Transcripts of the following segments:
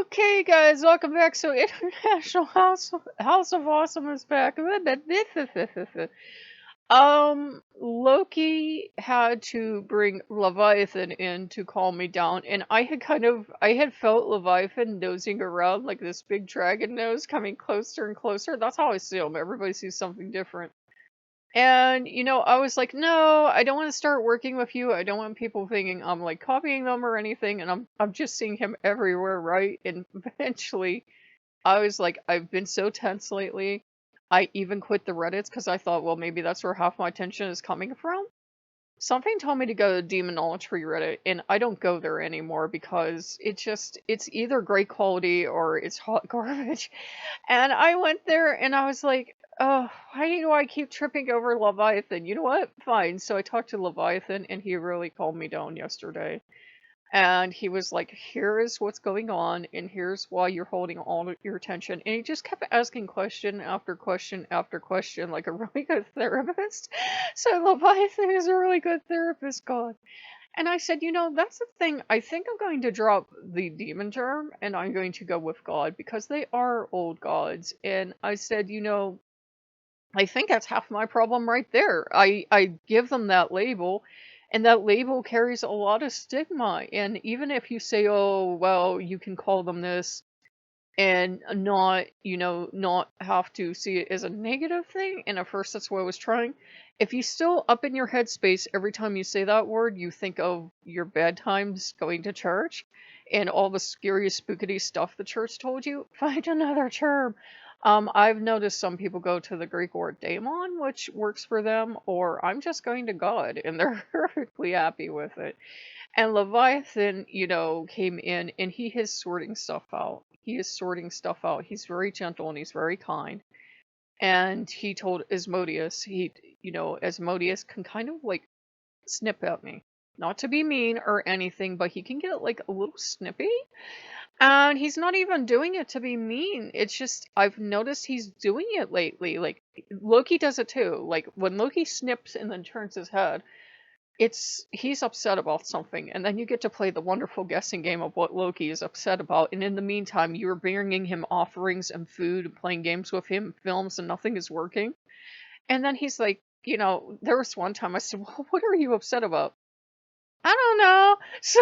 Okay, guys, welcome back. So, International House of Awesome is back. Loki had to bring Leviathan in to calm me down, and I had felt Leviathan nosing around like this big dragon nose coming closer and closer. That's how I see him. Everybody sees something different. And, I was like, no, I don't want to start working with you. I don't want people thinking I'm like copying them or anything. And I'm just seeing him everywhere, right? And eventually I was like, I've been so tense lately. I even quit the Reddits because I thought, well, maybe that's where half my attention is coming from. Something told me to go to Demonology Reddit, and I don't go there anymore because it's either great quality or it's hot garbage. And I went there and I was like, oh, why do I keep tripping over Leviathan? You know what? Fine. So I talked to Leviathan and he really calmed me down yesterday. And he was like, here is what's going on, and here's why you're holding all of your attention. And he just kept asking question after question after question, like a really good therapist. So Leviathan is a really good therapist, God. And I said, that's the thing. I think I'm going to drop the demon term and I'm going to go with God because they are old gods. And I said, I think that's half my problem right there. I give them that label, and that label carries a lot of stigma. And even if you say, oh, well, you can call them this and not, not have to see it as a negative thing. And at first, that's what I was trying. If you still up in your headspace every time you say that word, you think of your bad times going to church and all the scary, spookity stuff the church told you, find another term. I've noticed some people go to the Greek word daemon, which works for them, or I'm just going to God, and they're perfectly happy with it. And Leviathan, came in and he is sorting stuff out. He is sorting stuff out. He's very gentle and he's very kind. And he told Asmodeus, Asmodeus can kind of like snip at me. Not to be mean or anything, but he can get like a little snippy. And he's not even doing it to be mean. It's just, I've noticed he's doing it lately. Like, Loki does it too. Like, when Loki snips and then turns his head, he's upset about something, and then you get to play the wonderful guessing game of what Loki is upset about, and in the meantime you're bringing him offerings and food and playing games with him, films, and nothing is working. And then he's like, there was one time I said, well, what are you upset about? I don't know. So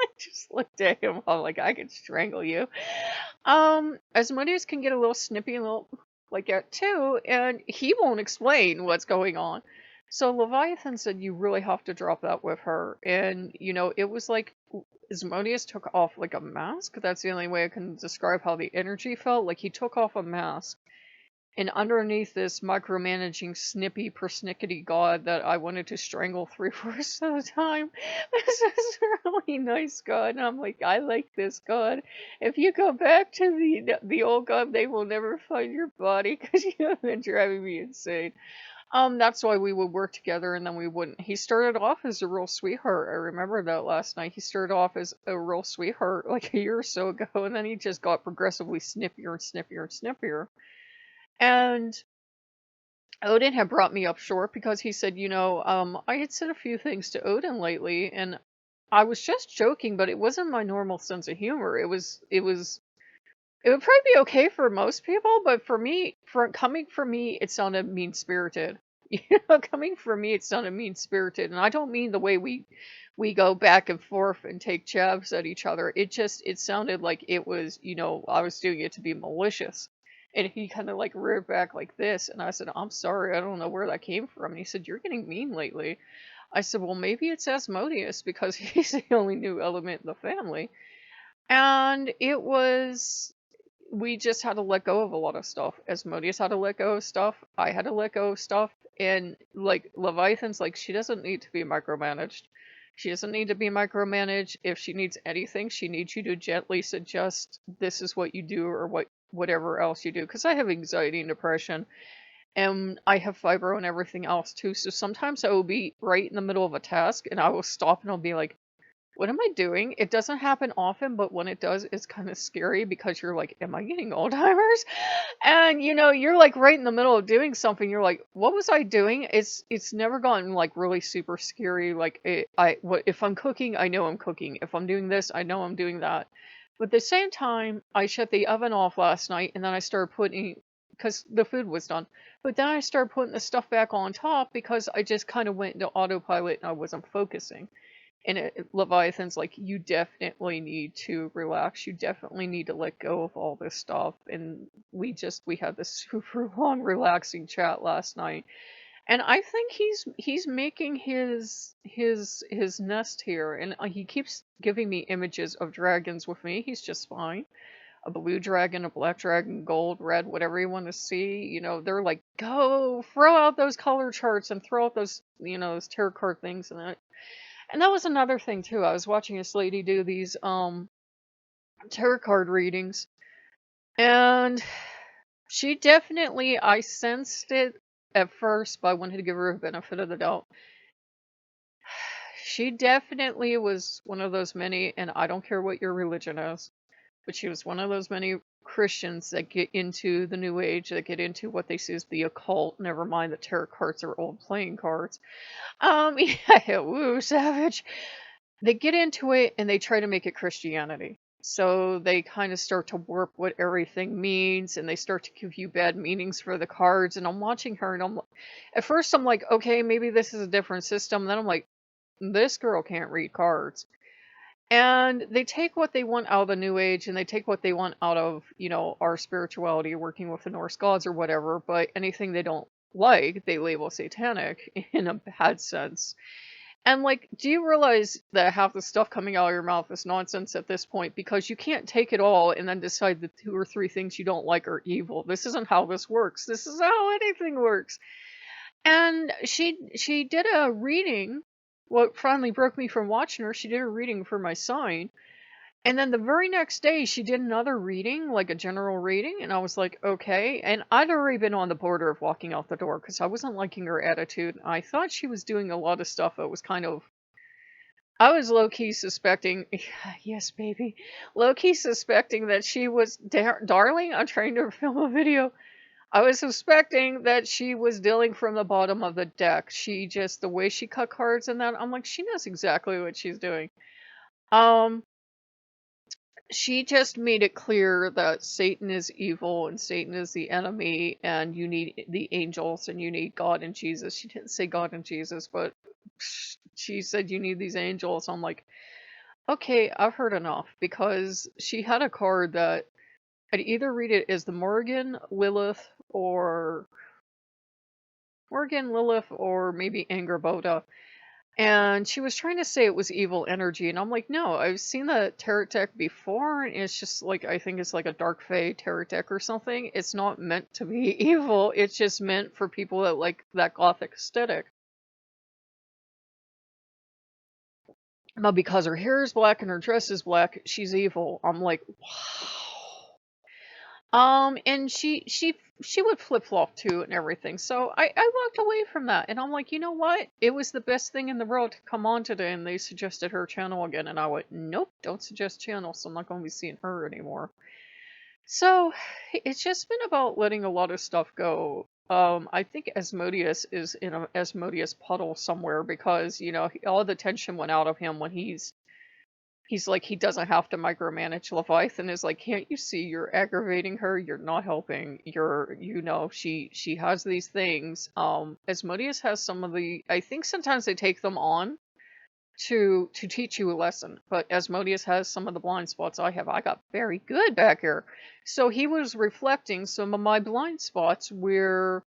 I just looked at him. I'm like, I could strangle you. Asmodeus can get a little snippy and a little like that too, and he won't explain what's going on. So Leviathan said, you really have to drop that with her. And, it was like Asmodeus took off like a mask. That's the only way I can describe how the energy felt. Like he took off a mask. And underneath this micromanaging, snippy, persnickety god that I wanted to strangle 3/4 of the time, this is a really nice god. And I'm like, I like this god. If you go back to the old god, they will never find your body because you have been driving me insane. That's why we would work together and then we wouldn't. He started off as a real sweetheart. I remember that last night. He started off as a real sweetheart like a year or so ago, and then he just got progressively snippier and snippier and snippier. And Odin had brought me up short because he said, I had said a few things to Odin lately, and I was just joking, but it wasn't my normal sense of humor. It would probably be okay for most people, but for me, coming from me, it sounded mean spirited. Coming from me, it sounded mean spirited, and I don't mean the way we go back and forth and take jabs at each other. It sounded like it was, I was doing it to be malicious. And he kind of like reared back like this, and I said, I'm sorry, I don't know where that came from. And he said, you're getting mean lately. I said, well, maybe it's Asmodeus because he's the only new element in the family. And we just had to let go of a lot of stuff. Asmodeus had to let go of stuff. I had to let go of stuff. And like Leviathan's like, she doesn't need to be micromanaged. She doesn't need to be micromanaged. If she needs anything, she needs you to gently suggest this is what you do or whatever else you do. Because I have anxiety and depression, and I have fibro and everything else too. So sometimes I will be right in the middle of a task, and I will stop and I'll be like, what am I doing? It doesn't happen often, but when it does, it's kind of scary because you're like, am I getting Alzheimer's? And you're like right in the middle of doing something. You're like, what was I doing? It's never gotten like really super scary. Like if I'm cooking, I know I'm cooking. If I'm doing this, I know I'm doing that. But at the same time, I shut the oven off last night and then I started putting, because the food was done. But then I started putting the stuff back on top because I just kind of went into autopilot and I wasn't focusing. And Leviathan's like, you definitely need to relax. You definitely need to let go of all this stuff. And we had this super long, relaxing chat last night. And I think he's making his nest here, and he keeps giving me images of dragons with me. He's just fine. A blue dragon, a black dragon, gold, red, whatever you want to see. They're like, go throw out those color charts and throw out those those tarot card things, and that was another thing too. I was watching this lady do these tarot card readings, and she definitely, I sensed it at first, but I wanted to give her a benefit of the doubt. She definitely was one of those many, and I don't care what your religion is, but she was one of those many Christians that get into the New Age, that get into what they see as the occult. Never mind that tarot cards are old playing cards. Yeah, woo, savage. They get into it and they try to make it Christianity. So they kind of start to warp what everything means, and they start to give you bad meanings for the cards. And I'm watching her, and at first I'm like, okay, maybe this is a different system. Then I'm like, this girl can't read cards. And they take what they want out of the New Age, and they take what they want out of, our spirituality, working with the Norse gods or whatever, but anything they don't like, they label satanic in a bad sense. And, like, do you realize that half the stuff coming out of your mouth is nonsense at this point? Because you can't take it all and then decide the 2 or 3 things you don't like are evil. This isn't how this works. This is how anything works. And she did a reading. What finally broke me from watching her, she did a reading for my sign. And then the very next day, she did another reading, like a general reading, and I was like, okay. And I'd already been on the border of walking out the door because I wasn't liking her attitude. I thought she was doing a lot of stuff that was kind of. I was low-key suspecting, yes, baby, low-key suspecting that she was, darling, I'm trying to film a video. I was suspecting that she was dealing from the bottom of the deck. The way she cut cards and that, I'm like, she knows exactly what she's doing. She just made it clear that Satan is evil and Satan is the enemy, and you need the angels and you need God and Jesus. She didn't say God and Jesus, but she said you need these angels. I'm like, okay, I've heard enough, because she had a card that I'd either read it as the Morgan, Lilith, or maybe Angerboda. And she was trying to say it was evil energy, and I'm like, no, I've seen the tarot deck before, and it's just like, I think it's like a dark fae tarot deck or something. It's not meant to be evil, it's just meant for people that like that gothic aesthetic. But because her hair is black and her dress is black, she's evil. I'm like, wow. And she would flip-flop too and everything. So I walked away from that, and I'm like, you know what? It was the best thing in the world to come on today, and they suggested her channel again, and I went, nope, don't suggest channels. So I'm not going to be seeing her anymore. So it's just been about letting a lot of stuff go. I think Asmodeus is in a Asmodeus puddle somewhere, because all the tension went out of him when he's like, he doesn't have to micromanage. Leviathan is like, can't you see you're aggravating her? You're not helping. She has these things. Asmodeus has some of the, I think sometimes they take them on to teach you a lesson, but Asmodeus has some of the blind spots I have. I got very good back here. So he was reflecting some of my blind spots where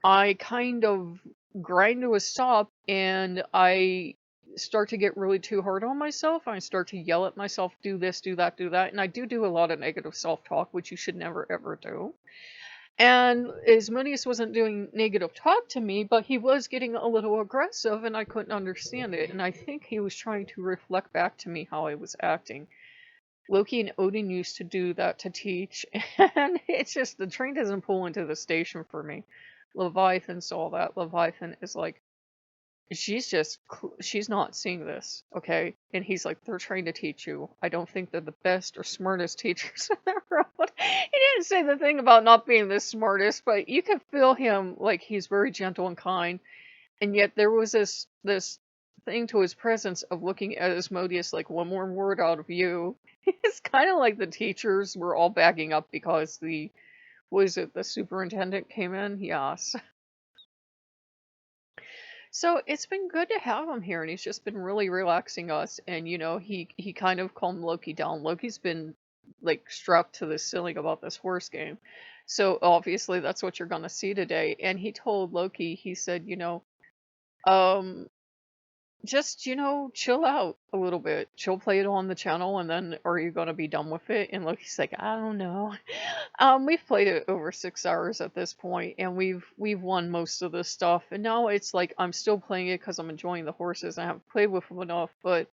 I kind of grind to a stop, and I start to get really too hard on myself. I start to yell at myself, do this, do that, do that. And I do a lot of negative self-talk, which you should never ever do. And Asmodeus wasn't doing negative talk to me, but he was getting a little aggressive, and I couldn't understand it. And I think he was trying to reflect back to me how I was acting. Loki and Odin used to do that to teach, and it's just, the train doesn't pull into the station for me. Leviathan saw that. Leviathan is like, she's not seeing this, okay? And he's like, they're trying to teach you. I don't think they're the best or smartest teachers in the world. He didn't say the thing about not being the smartest, but you could feel him, like, he's very gentle and kind. And yet there was this thing to his presence of looking at Asmodeus like, one more word out of you, It's kind of like the teachers were all backing up because was it the superintendent came in? Yes. So it's been good to have him here, and he's just been really relaxing us. And he kind of calmed Loki down. Loki's been like strapped to the ceiling about this horse game, so obviously that's what you're gonna see today. And he told Loki, he said, um, just chill out a little bit. She'll play it on the channel, and then are you gonna be done with it? And Loki's like, I don't know. We've played it over 6 hours at this point, and we've won most of the stuff. And now it's like I'm still playing it because I'm enjoying the horses. I haven't played with them enough, but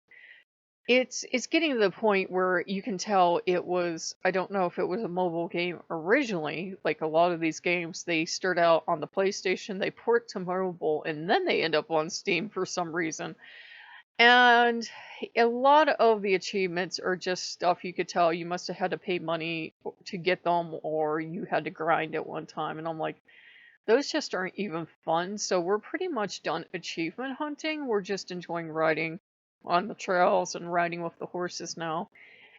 it's getting to the point where you can tell it was. I don't know if it was a mobile game originally. Like a lot of these games, they start out on the PlayStation, they port to mobile, and then they end up on Steam for some reason. And a lot of the achievements are just stuff you could tell you must have had to pay money to get them, or you had to grind at one time. And I'm like, those just aren't even fun. So we're pretty much done achievement hunting. We're just enjoying riding on the trails and riding with the horses now.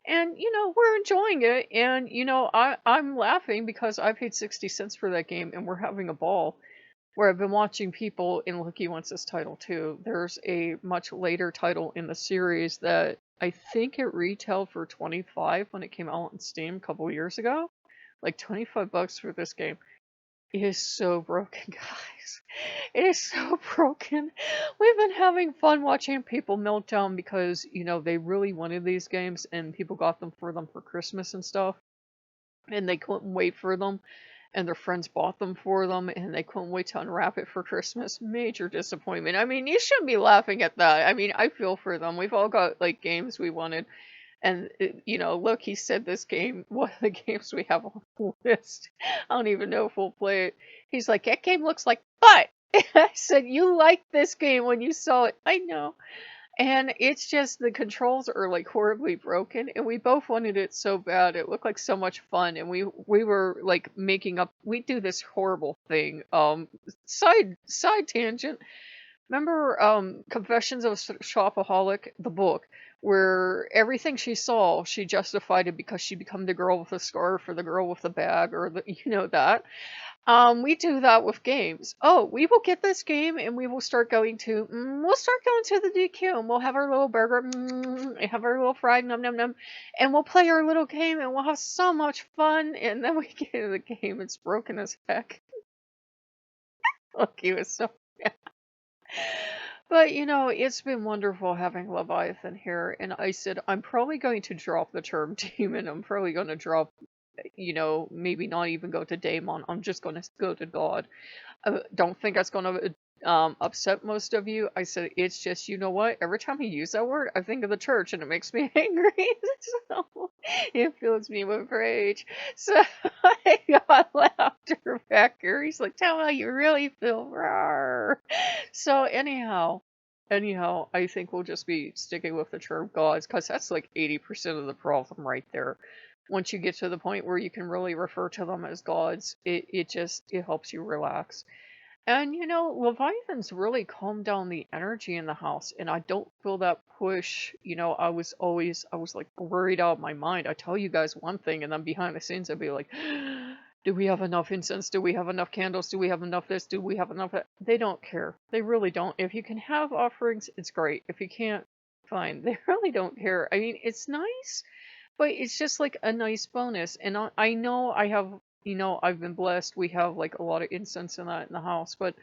And we're enjoying it. And I'm laughing because I paid 60 cents for that game and we're having a ball. Where I've been watching people, and Loki wants this title too. There's a much later title in the series that I think it retailed for 25 when it came out on Steam a couple years ago. Like 25 bucks for this game. It is so broken, guys. It is so broken. We've been having fun watching people melt down because, they really wanted these games and people got them for Christmas and stuff. And they couldn't wait for them, and their friends bought them for them, and they couldn't wait to unwrap it for Christmas. Major disappointment. I mean, you shouldn't be laughing at that. I mean, I feel for them. We've all got like games we wanted, and Loki said this game, one of the games we have on the list. I don't even know if we'll play it. He's like, that game looks like butt. I said, you liked this game when you saw it. I know. And it's just the controls are like horribly broken, and we both wanted it so bad. It looked like so much fun, and we were like making up. We do this horrible thing. Side tangent. Remember Confessions of a Shopaholic, the book, where everything she saw, she justified it because she become the girl with the scarf or the girl with the bag or that. We do that with games. Oh, we will get this game and we will start going to, we'll start going to the DQ and we'll have our little burger, and have our little fried num num num, and we'll play our little game and we'll have so much fun. And then we get into the game, it's broken as heck. Look, he was so bad. But it's been wonderful having Leviathan here. And I said, I'm probably going to drop the term demon. I'm probably going to drop maybe not even go to Daemon. I'm just going to go to God. I don't think that's going to upset most of you. I said, it's just, you know what? Every time you use that word, I think of the church and it makes me angry. So it fills me with rage. So I got laughter back here. He's like, tell me how you really feel. Rawr. So anyhow, I think we'll just be sticking with the term gods because that's like 80% of the problem right there. Once you get to the point where you can really refer to them as gods, it helps you relax. And Leviathan's really calmed down the energy in the house, and I don't feel that push. I was like worried out of my mind. I tell you guys one thing, and then behind the scenes I'd be like, do we have enough incense? Do we have enough candles? Do we have enough this? Do we have enough that? They don't care. They really don't. If you can have offerings, it's great. If you can't, fine. They really don't care. I mean, it's nice, but it's just like a nice bonus. And I know I have, I've been blessed. We have like a lot of incense in that in the house, but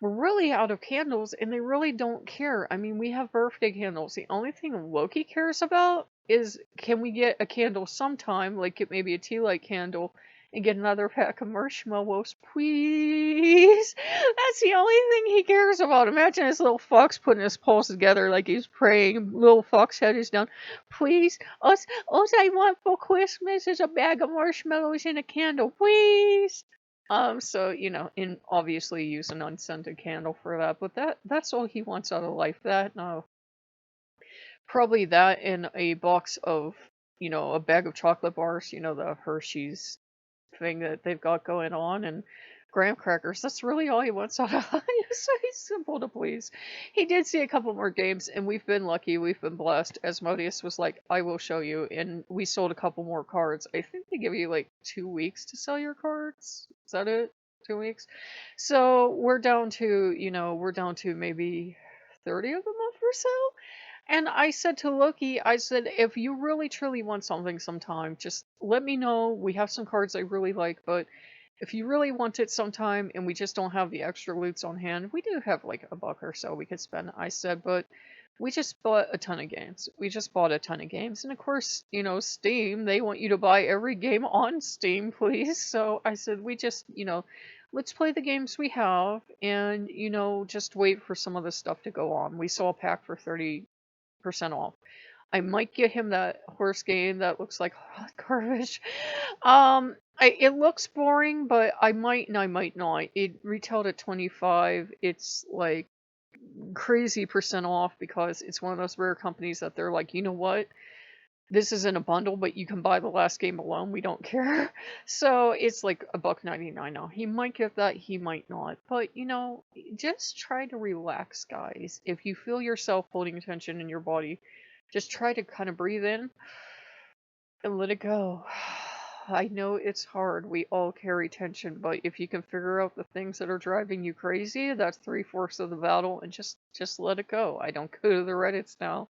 we're really out of candles and they really don't care. I mean, we have birthday candles. The only thing Loki cares about is can we get a candle sometime, like get maybe a tea light candle and get another pack of marshmallows, please. That's the only thing he cares about. Imagine his little fox putting his paws together like he's praying. Little fox head is down. Please, all I want for Christmas is a bag of marshmallows and a candle, please. So, and obviously use an unscented candle for that, but that's all he wants out of life. That, no. Probably that and a box of, a bag of chocolate bars, the Hershey's thing that they've got going on, and graham crackers. That's really all he wants out of life. So he's simple to please. He did see a couple more games, and we've been lucky. We've been blessed. Asmodeus was like, "I will show you," and we sold a couple more cards. I think they give you like 2 weeks to sell your cards. Is that it? 2 weeks. So we're down to maybe 30 of them up for sale. And I said to Loki, I said, if you really truly want something sometime, just let me know. We have some cards I really like, but if you really want it sometime and we just don't have the extra loots on hand, we do have like a buck or so we could spend. I said, but we just bought a ton of games. We just bought a ton of games. And of course, Steam, they want you to buy every game on Steam, please. So I said, let's play the games we have and, just wait for some of the stuff to go on. We saw a pack for 30% off. I might get him that horse game that looks like hot garbage. It looks boring, but I might and I might not. It retailed at 25. It's like crazy percent off because it's one of those rare companies that they're like, you know what? This isn't a bundle, but you can buy the last game alone. We don't care. So it's like $1.99 now. He might get that, he might not. But just try to relax, guys. If you feel yourself holding tension in your body, just try to kind of breathe in and let it go. I know it's hard. We all carry tension, but if you can figure out the things that are driving you crazy, that's 3/4 of the battle, and just let it go. I don't go to the Reddits now.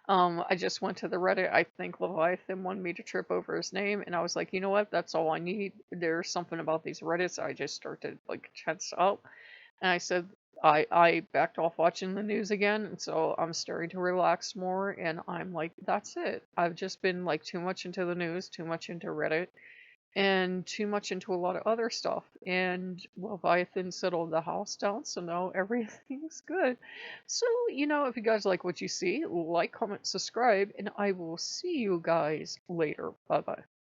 I just went to the Reddit. I think Leviathan wanted me to trip over his name, and I was like, you know what? That's all I need. There's something about these Reddits. I just started like tense up, and I said I backed off watching the news again, and so I'm starting to relax more. And I'm like, that's it. I've just been like too much into the news, too much into Reddit, and too much into a lot of other stuff. And Leviathan settled the house down, so now everything's good. So, if you guys like what you see, like, comment, subscribe, and I will see you guys later. Bye bye.